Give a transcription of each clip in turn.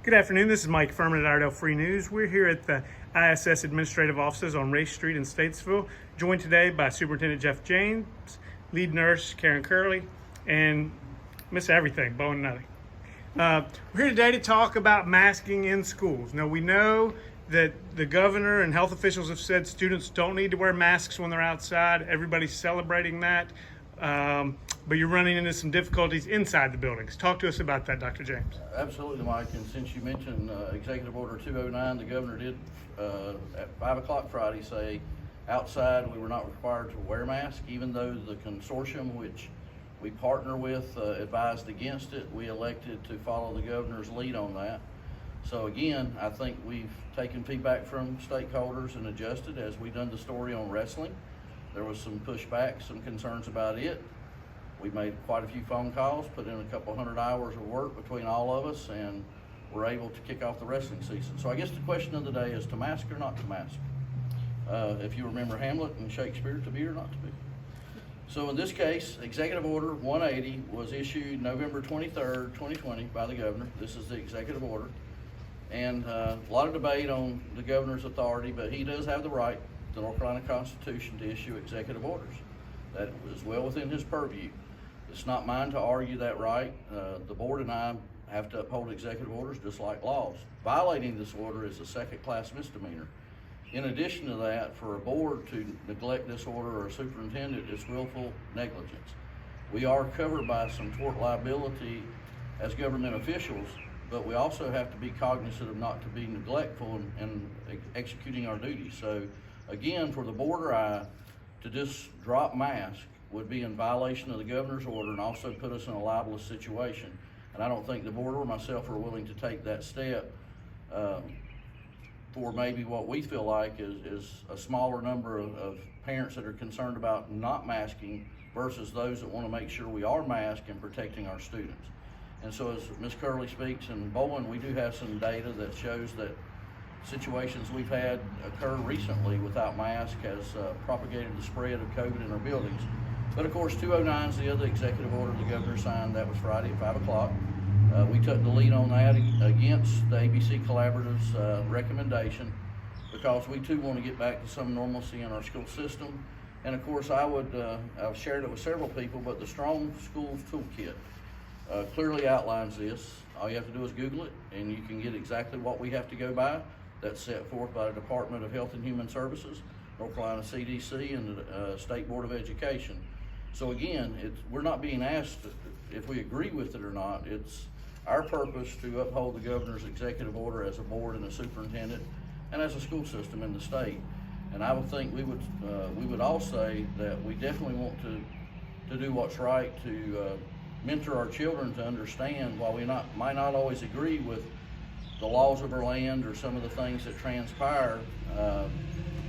Good afternoon. This is Mike Furman at Iredell Free News. We're here at the ISS Administrative Offices on Race Street in Statesville, joined today by Superintendent Jeff James, lead nurse Karen Kerley, and Miss Everything, Boen. We're here today to talk about masking in schools. Now, we know that the governor and health officials have said students don't need to wear masks when they're outside. Everybody's celebrating that. But you're running into some difficulties inside the buildings. Talk to us about that, Dr. James. Absolutely, Mike. And since you mentioned Executive Order 209, the governor did at 5 o'clock Friday say outside we were not required to wear masks, even though the consortium, which we partner with, advised against it. We elected to follow the governor's lead on that. So again, I think we've taken feedback from stakeholders and adjusted as we've done the story on wrestling. There was some pushback, some concerns about it. We made quite a few phone calls, put in a couple 100 hours of work between all of us, and we're able to kick off the wrestling season. So I guess the question of the day is to mask or not to mask. If you remember Hamlet and Shakespeare, to be or not to be. So in this case, Executive Order 180 was issued November 23rd, 2020 by the governor. This is the executive order. And a lot of debate on the governor's authority, but he does have the right, the North Carolina Constitution, to issue executive orders. That is well within his purview. It's not mine to argue that right. The board and I have to uphold executive orders just like laws. Violating this order is a second-class misdemeanor. In addition to that, for a board to neglect this order or a superintendent is willful negligence. We are covered by some tort liability as government officials, but we also have to be cognizant of not to be neglectful in executing our duties. So again, for the board or I to just drop masks would be in violation of the governor's order and also put us in a libelous situation. And I don't think the board or myself are willing to take that step for maybe what we feel like is a smaller number of parents that are concerned about not masking versus those that want to make sure we are masked and protecting our students. And so as Ms. Kerley speaks, and Boen, we do have some data that shows that situations we've had occur recently without mask has propagated the spread of COVID in our buildings. But of course, 209 is the other executive order the governor signed. That was Friday at 5 o'clock. We took the lead on that against the ABC Collaborative's recommendation because we too want to get back to some normalcy in our school system. And of course, I've shared it with several people, but the Strong Schools Toolkit clearly outlines this. All you have to do is Google it, and you can get exactly what we have to go by. That's set forth by the Department of Health and Human Services, North Carolina CDC, and the State Board of Education. So again, we're not being asked if we agree with it or not. It's our purpose to uphold the governor's executive order as a board and a superintendent and as a school system in the state. And I would think we would all say that we definitely want to do what's right to mentor our children to understand while we might not always agree with the laws of our land or some of the things that transpire,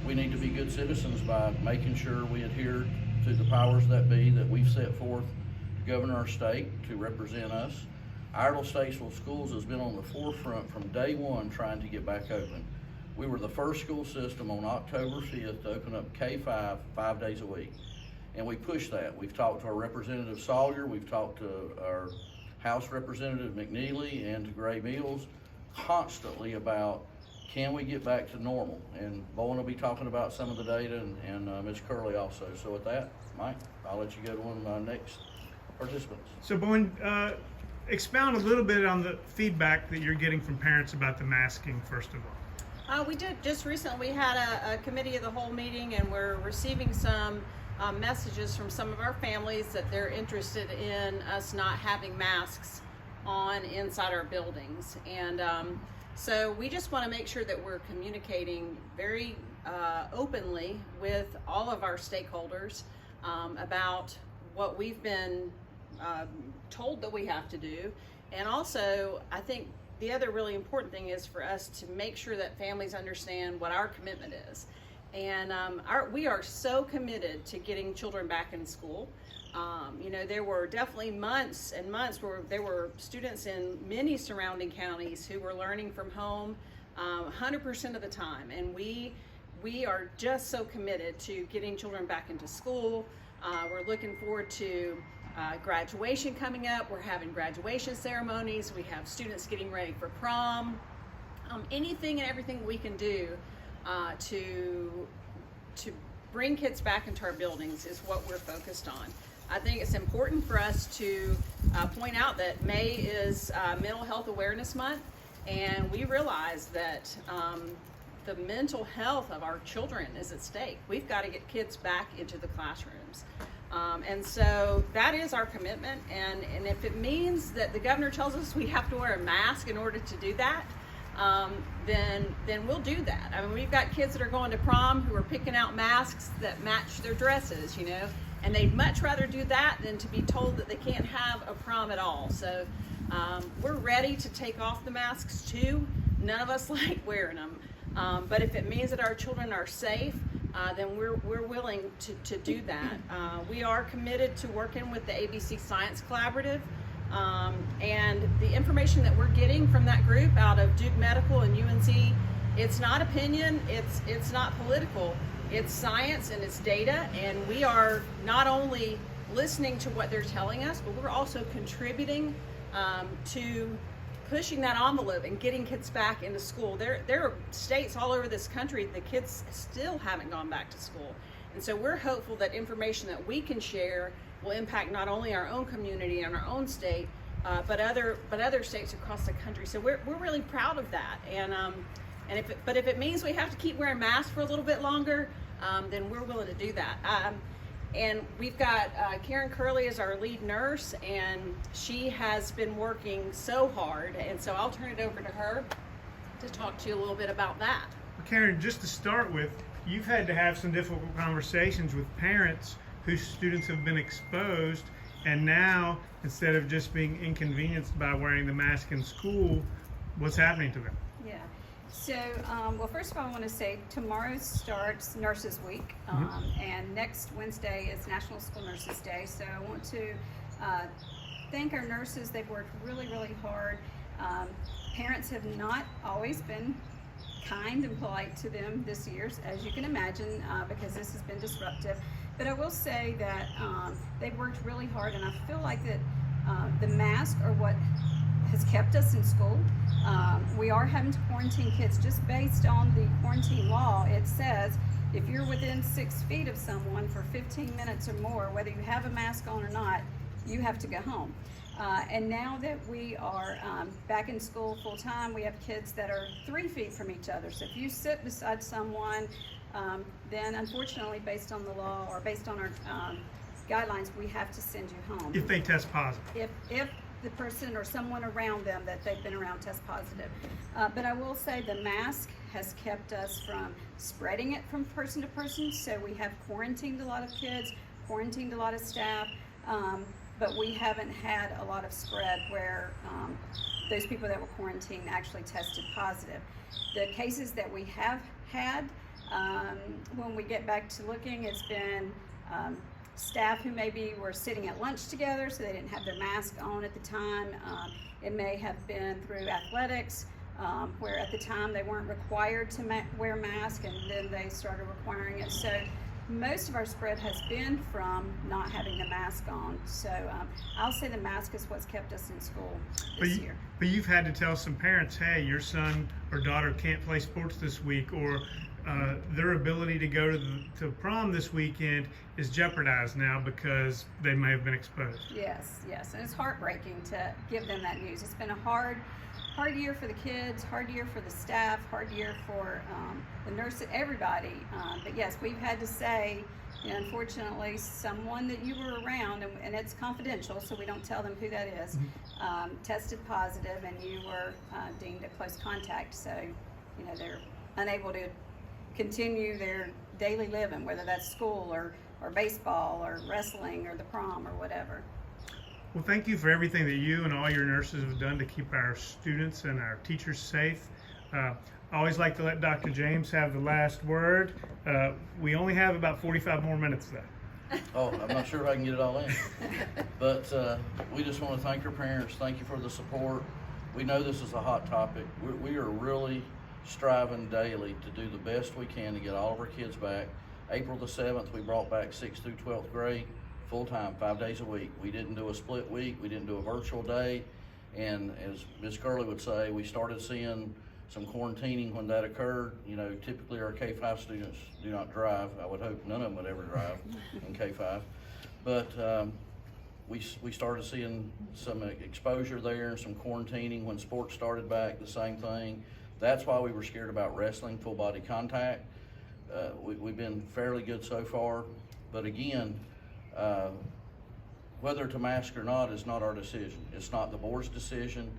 we need to be good citizens by making sure we adhere to the powers that be that we've set forth to govern our state, to represent us. Iredell Statesville Schools has been on the forefront from day one trying to get back open. We were the first school system on October 5th to open up K-5 5 days a week. And we pushed that. We've talked to our Representative Sawyer, we've talked to our House Representative McNeely and to Gray Mills constantly about can we get back to normal? And Boen will be talking about some of the data and Ms. Kerley also. So with that, Mike, I'll let you go to one of my next participants. So Boen, expound a little bit on the feedback that you're getting from parents about the masking, first of all. We did just recently. We had a committee of the whole meeting, and we're receiving some messages from some of our families that they're interested in us not having masks on inside our buildings. And so we just want to make sure that we're communicating very openly with all of our stakeholders about what we've been told that we have to do. And also, I think the other really important thing is for us to make sure that families understand what our commitment is. And we are so committed to getting children back in school. There were definitely months and months where there were students in many surrounding counties who were learning from home 100% of the time. And we are just so committed to getting children back into school. We're looking forward to graduation coming up. We're having graduation ceremonies. We have students getting ready for prom. Anything and everything we can do to bring kids back into our buildings is what we're focused on. I think it's important for us to point out that May is Mental Health Awareness Month, and we realize that the mental health of our children is at stake. We've got to get kids back into the classrooms. And so that is our commitment, and if it means that the governor tells us we have to wear a mask in order to do that, then we'll do that. I mean, we've got kids that are going to prom who are picking out masks that match their dresses, you know, and they'd much rather do that than to be told that they can't have a prom at all. So we're ready to take off the masks too. None of us like wearing them, but if it means that our children are safe, then we're willing to do that. We are committed to working with the ABC Science Collaborative. And the information that we're getting from that group out of Duke Medical and UNC, it's not opinion, it's not political, it's science and it's data, and we are not only listening to what they're telling us, but we're also contributing to pushing that envelope and getting kids back into school. There are states all over this country, the kids still haven't gone back to school. And so we're hopeful that information that we can share will impact not only our own community and our own state, but other states across the country. So we're really proud of that. And if it means we have to keep wearing masks for a little bit longer, then we're willing to do that. And we've got Karen Kerley as our lead nurse, and she has been working so hard. And so I'll turn it over to her to talk to you a little bit about that. Well, Karen, just to start with, you've had to have some difficult conversations with parents whose students have been exposed, and now instead of just being inconvenienced by wearing the mask in school, what's happening to them? Yeah. So, well, first of all, I want to say tomorrow starts Nurses Week, and next Wednesday is National School Nurses Day. So I want to thank our nurses. They've worked really, really hard. Parents have not always been kind and polite to them this year, as you can imagine, because this has been disruptive. But I will say that they've worked really hard, and I feel like that the masks are what has kept us in school. We are having to quarantine kids just based on the quarantine law. It says if you're within 6 feet of someone for 15 minutes or more, whether you have a mask on or not, you have to go home. And now that we are back in school full time, we have kids that are 3 feet from each other. So if you sit beside someone, then unfortunately, based on the law or based on our guidelines, we have to send you home. If they test positive. If the person or someone around them that they've been around tests positive. But I will say the mask has kept us from spreading it from person to person. So we have quarantined a lot of kids, quarantined a lot of staff, but we haven't had a lot of spread where those people that were quarantined actually tested positive. The cases that we have had, when we get back to looking, it's been staff who maybe were sitting at lunch together, so they didn't have their mask on at the time. It may have been through athletics, where at the time they weren't required to wear masks, and then they started requiring it. So most of our spread has been from not having the mask on. So I'll say the mask is what's kept us in school this year. But you've had to tell some parents, hey, your son or daughter can't play sports this week, or their ability to go to prom this weekend is jeopardized now because they may have been exposed. Yes, and it's heartbreaking to give them that news. It's been a hard year for the kids, hard year for the staff, hard year for the nurses, everybody. But yes, we've had to say, unfortunately, someone that you were around, and it's confidential, so we don't tell them who that is, tested positive, and you were deemed a close contact. So, they're unable to continue their daily living, whether that's school or baseball or wrestling or the prom or whatever. Well, thank you for everything that you and all your nurses have done to keep our students and our teachers safe. I always like to let Dr. James have the last word. We only have about 45 more minutes though. Oh, I'm not sure if I can get it all in. But we just want to thank our parents. Thank you for the support. We know this is a hot topic. We are really striving daily to do the best we can to get all of our kids back. April the 7th, we brought back 6th through 12th grade full-time, 5 days a week. We didn't do a split week, we didn't do a virtual day, and as Ms. Kerley would say, we started seeing some quarantining when that occurred. You know, typically our K-5 students do not drive. I would hope none of them would ever drive in K-5. But we started seeing some exposure there and some quarantining when sports started back, the same thing. That's why we were scared about wrestling, full body contact. We've been fairly good so far, but again, whether to mask or not is not our decision. It's not the board's decision,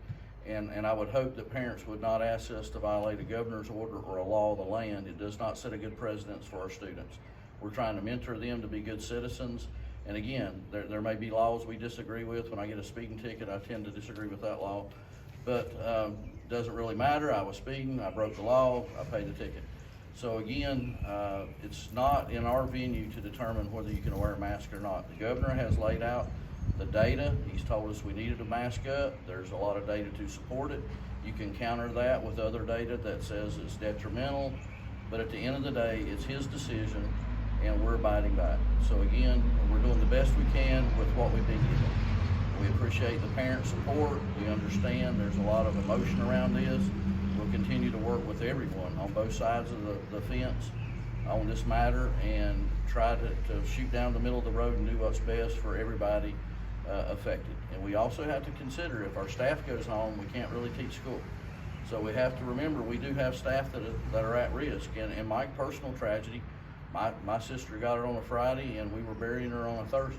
and I would hope that parents would not ask us to violate a governor's order or a law of the land. It does not set a good precedence for our students. We're trying to mentor them to be good citizens, and again, there may be laws we disagree with. When I get a speeding ticket, I tend to disagree with that law, but doesn't really matter. I was speeding, I broke the law, I paid the ticket. So again, it's not in our venue to determine whether you can wear a mask or not. The governor has laid out the data. He's told us we needed to mask up. There's a lot of data to support it. You can counter that with other data that says it's detrimental, but at the end of the day, it's his decision and we're abiding by it. So again, we're doing the best we can with what we've been given. We appreciate the parent support. We understand there's a lot of emotion around this. We'll continue to work with everyone on both sides of the fence on this matter and try to shoot down the middle of the road and do what's best for everybody affected. And we also have to consider if our staff goes home, we can't really teach school. So we have to remember we do have staff that are at risk. And in my personal tragedy, my sister got it on a Friday and we were burying her on a Thursday.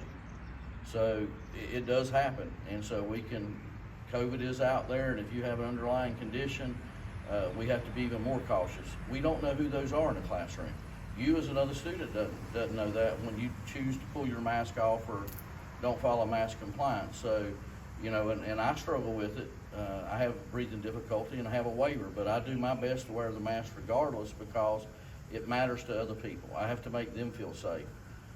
So it does happen. And so COVID is out there, and if you have an underlying condition, we have to be even more cautious. We don't know who those are in the classroom. You as another student doesn't know that when you choose to pull your mask off or don't follow mask compliance. So, you know, and I struggle with it. I have breathing difficulty and I have a waiver, but I do my best to wear the mask regardless because it matters to other people. I have to make them feel safe.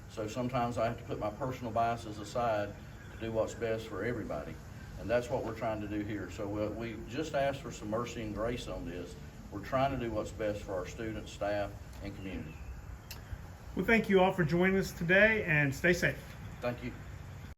So sometimes I have to put my personal biases aside to do what's best for everybody. And that's what we're trying to do here. So we just ask for some mercy and grace on this. We're trying to do what's best for our students, staff, and community. Well, thank you all for joining us today, and stay safe. Thank you.